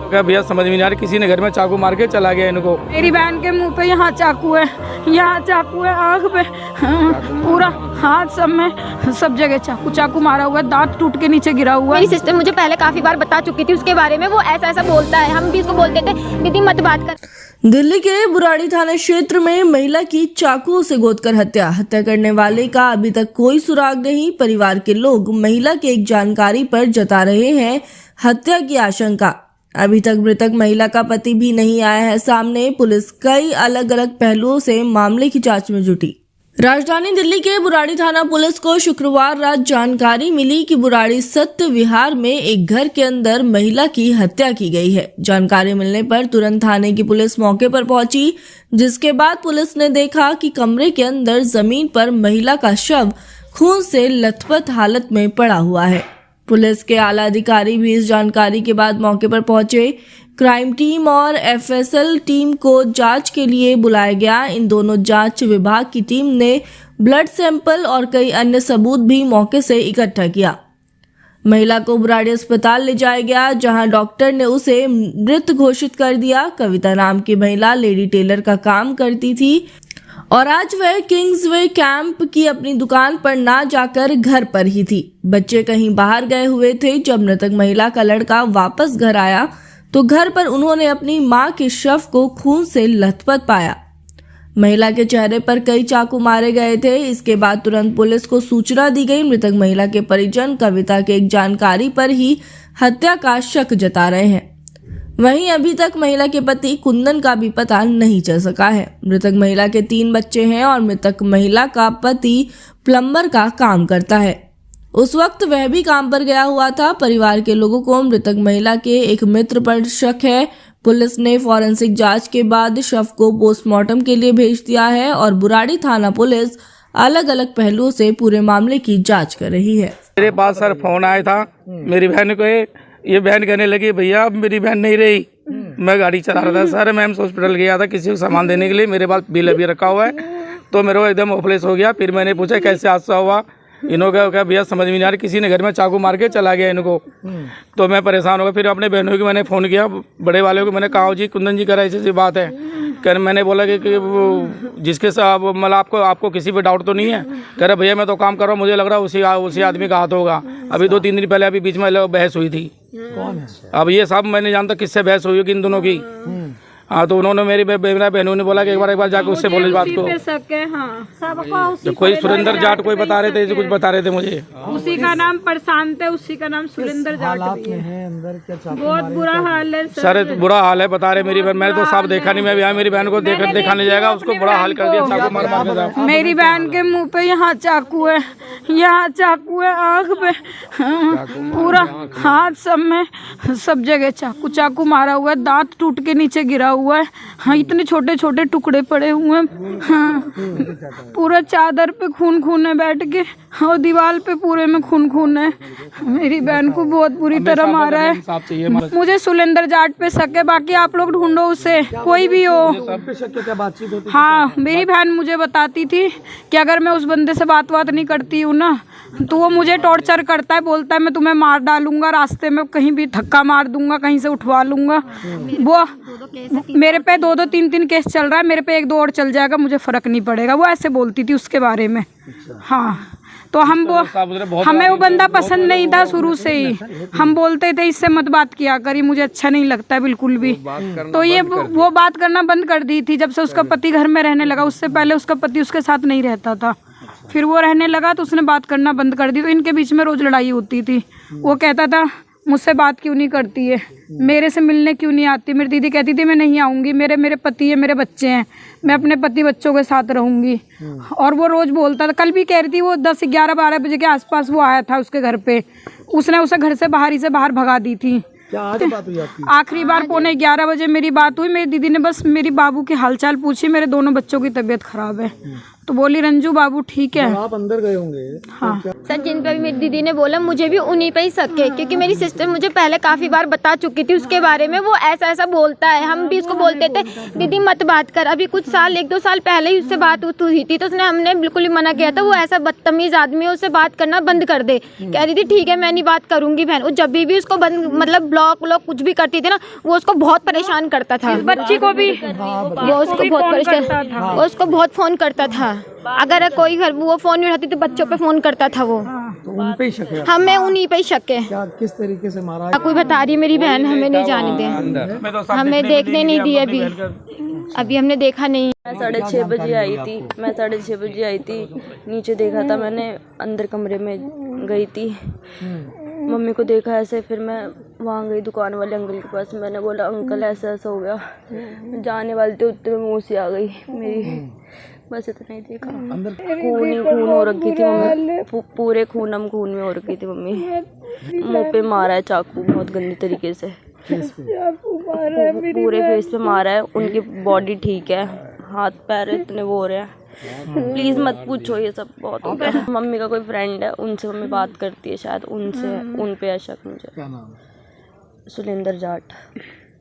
क्या भैया समझ में नहीं आ रहा, किसी ने घर में चाकू मार के चला गया इनको। मेरी बहन के मुंह पे यहाँ चाकू है, यहाँ चाकू है, आँख पे, पूरा हाथ सब में, सब जगह चाकू चाकू मारा हुआ है, दांत टूट के नीचे गिरा हुआ है। मेरी सिस्टर मुझे पहले काफी बार बता चुकी थी उसके बारे में, वो ऐसा ऐसा बोलता है, हम भी इसको बोलते थे दीदी मत बात कर। दिल्ली के बुराड़ी थाना क्षेत्र में महिला की चाकू से गोदकर हत्या करने वाले का अभी तक कोई सुराग नहीं। परिवार के लोग महिला के एक जानकारी पर जता रहे हैं हत्या की आशंका। अभी तक मृतक महिला का पति भी नहीं आया है सामने। पुलिस कई अलग अलग पहलुओं से मामले की जांच में जुटी। राजधानी दिल्ली के बुराड़ी थाना पुलिस को शुक्रवार रात जानकारी मिली कि बुराड़ी सत्य विहार में एक घर के अंदर महिला की हत्या की गई है। जानकारी मिलने पर तुरंत थाने की पुलिस मौके पर पहुंची, जिसके बाद पुलिस ने देखा कि कमरे के अंदर जमीन पर महिला का शव खून से लथपथ हालत में पड़ा हुआ है। पुलिस के आला अधिकारी भी इस जानकारी के बाद मौके पर पहुंचे। क्राइम टीम और एफएसएल टीम को जांच के लिए बुलाया गया। इन दोनों जांच विभाग की टीम ने ब्लड सैंपल और कई अन्य सबूत भी मौके से इकट्ठा किया। महिला को बुराड़ी अस्पताल ले जाया गया, जहां डॉक्टर ने उसे मृत घोषित कर दिया। कविता नाम की महिला लेडी टेलर का काम करती थी और आज वह किंग्सवे कैंप की अपनी दुकान पर ना जाकर घर पर ही थी। बच्चे कहीं बाहर गए हुए थे। जब मृतक महिला का लड़का वापस घर आया तो घर पर उन्होंने अपनी मां के शव को खून से लथपथ पाया। महिला के चेहरे पर कई चाकू मारे गए थे। इसके बाद तुरंत पुलिस को सूचना दी गई। मृतक महिला के परिजन कविता के एक जानकारी पर ही हत्या का शक जता रहे हैं। वहीं अभी तक महिला के पति कुंदन का भी पता नहीं चल सका है। मृतक महिला के 3 बच्चे हैं और मृतक महिला का पति प्लम्बर का काम करता है। उस वक्त वह भी काम पर गया हुआ था। परिवार के लोगों को मृतक महिला के एक मित्र पर शक है। पुलिस ने फॉरेंसिक जांच के बाद शव को पोस्टमार्टम के लिए भेज दिया है और बुराड़ी थाना पुलिस अलग अलग पहलुओं से पूरे मामले की जांच कर रही है। मेरे पास सर फोन आया था मेरी बहन को, ये बहन कहने लगी भैया अब मेरी बहन नहीं रही। मैं गाड़ी चला रहा था सर, मैं हॉस्पिटल गया था किसी को सामान देने के लिए, मेरे पास बिल अभी रखा हुआ है, तो मेरे को एकदम होपलेस हो गया। फिर मैंने पूछा कैसे हादसा हुआ, इन्होंने क्या भैया समझ में नहीं आ रहा, किसी ने घर में चाकू मार के चला गया इनको। तो मैं परेशान हो गया। फिर अपने बहनों को मैंने फ़ोन किया, बड़े वाले को मैंने कहा जी कुंदन जी कह रहा ऐसी बात है। कह मैंने बोला कि जिसके साथ मतलब आपको किसी पे डाउट तो नहीं है? कह रहे भैया मैं तो काम कर रहा हूँ, मुझे लग रहा है उसी आदमी का हाथ होगा। अभी 2-3 दिन पहले अभी बीच में बहस हुई थी। अब ये सब मैंने जानता किससे बहस हुई होगी इन दोनों की। हाँ, तो उन्होंने मेरी बहनों ने बोला कि एक बार जाकर उससे बोले बात को। तो कोई सुरेंद्र जाट कोई बता रहे थे, कुछ बता रहे थे मुझे। उसी का नाम प्रशांत है, उसी का नाम सुरेंद्र जाट है। बहुत बुरा हाल है सर, बुरा हाल है बता रहे मेरी बहन। मैंने तो साफ देखा नहीं, मैं भी मेरी बहन को दिखाने जाएगा, उसको बुरा हाल कर दिया चाकू मार के। मेरी बहन के मुंह पे यहाँ चाकू है, यहाँ चाकू है, आँख पे, पूरा हाथ सब में, सब जगह चाकू चाकू मारा हुआ है, दांत टूट के नीचे गिरा हुआ है। हाँ, इतने छोटे छोटे टुकड़े पड़े हुए हैं। हाँ, पूरा चादर पे खून खून है बैठ के, और दीवार पे पूरे में खून खून है। मेरी बहन को बहुत बुरी तरह मारा है। मुझे सुरेंद्र जाट पे शक है, बाकी आप लोग ढूंढो उसे, कोई भी हो। हाँ, मेरी बहन मुझे बताती थी कि अगर मैं उस बंदे से बात नहीं करती हूँ ना तो वो मुझे टॉर्चर करता है, बोलता है मैं तुम्हें मार डालूंगा, रास्ते में कहीं भी धक्का मार दूंगा, कहीं से उठवा लूंगा। वो मेरे पे 2-2 3-3 केस चल रहा है, मेरे पे 1-2 और चल जाएगा, मुझे फर्क नहीं पड़ेगा। वो ऐसे बोलती थी उसके बारे में। हाँ, तो हमें वो बंदा पसंद नहीं था शुरू से ही। हम बोलते थे इससे मत बात किया करी, मुझे अच्छा नहीं लगता है बिल्कुल भी। तो ये वो बात करना बंद कर दी थी जब से उसका पति घर में रहने लगा। उससे पहले उसका पति उसके साथ नहीं रहता था, फिर वो रहने लगा तो उसने बात करना बंद कर दी। तो इनके बीच में रोज लड़ाई होती थी। वो कहता था मुझसे बात क्यों नहीं करती है, मेरे से मिलने क्यों नहीं आती। मेरी दीदी कहती थी मैं नहीं आऊँगी, मेरे पति है, मेरे बच्चे हैं, मैं अपने पति बच्चों के साथ रहूँगी। और वो रोज़ बोलता था। कल भी कह रही थी, वो 10, 11, 12 बजे के आसपास वो आया था उसके घर पे। उसने उसे घर से बाहर भगा दी थी। क्या आज बात हुई आपकी? आखिरी बार 11:15 बजे मेरी बात हुई। मेरी दीदी ने बस मेरी बाबू की हालचाल पूछी, मेरे दोनों बच्चों की तबीयत खराब है। तो बोली रंजू बाबू ठीक है। आप अंदर गए होंगे। हाँ सर जिन पे भी मेरी दीदी ने बोला मुझे भी उन्हीं पे ही शक है, क्योंकि मेरी सिस्टर मुझे पहले काफ़ी बार बता चुकी थी उसके बारे में। वो ऐसा ऐसा बोलता है, हम भी उसको बोलते थे दीदी मत बात कर। अभी कुछ साल 1-2 साल पहले ही उससे बात हुई थी, तो उसने हमने बिल्कुल ही मना किया था। वो ऐसा बदतमीज़ आदमी है, उससे बात करना बंद कर दे। कह रही थी ठीक है मैं नहीं बात करूँगी बहन। वो जब भी उसको मतलब ब्लॉक कुछ भी करती थी ना, वो उसको बहुत परेशान करता था। बच्ची को भी वो उसको बहुत परेशान, वो उसको बहुत फ़ोन करता था। अगर कोई घर वो फ़ोन नहीं उठाती तो बच्चों पे फ़ोन करता था वो। तो उन पे ही शक है। हमें उन्हीं पे ही शक है। क्या किस तरीके से मारा? कोई बता रही है मेरी बहन, हमें नहीं जाने दे, हमें देखने नहीं दिए। अभी हमने देखा नहीं। मैं 6:30 बजे आई थी। मैं 6:30 बजे आई थी, नीचे देखा था मैंने, अंदर कमरे में गई थी, मम्मी को देखा ऐसे। फिर मैं वहाँ गई दुकान वाले अंकल के पास, मैंने बोला अंकल ऐसा ऐसा हो गया। जाने वाले थे उतने में मुँह से आ गई मेरी, बस इतना ही देखा। अंदर खून ही खून हो रखी थी मम्मी, पूरे खून में हो रखी थी मम्मी। मुँह पे मारा है चाकू बहुत गंदी तरीके से, पूरे फेस पे मारा है। उनकी बॉडी ठीक है, हाथ पैर इतने वो हो रहे हैं। प्लीज मत पूछो, ये सब बहुत हो गया। मम्मी का कोई फ्रेंड है, उनसे मम्मी बात करती है शायद, उन पे है शक मुझे। क्या नाम है? सुलेंदर जाट।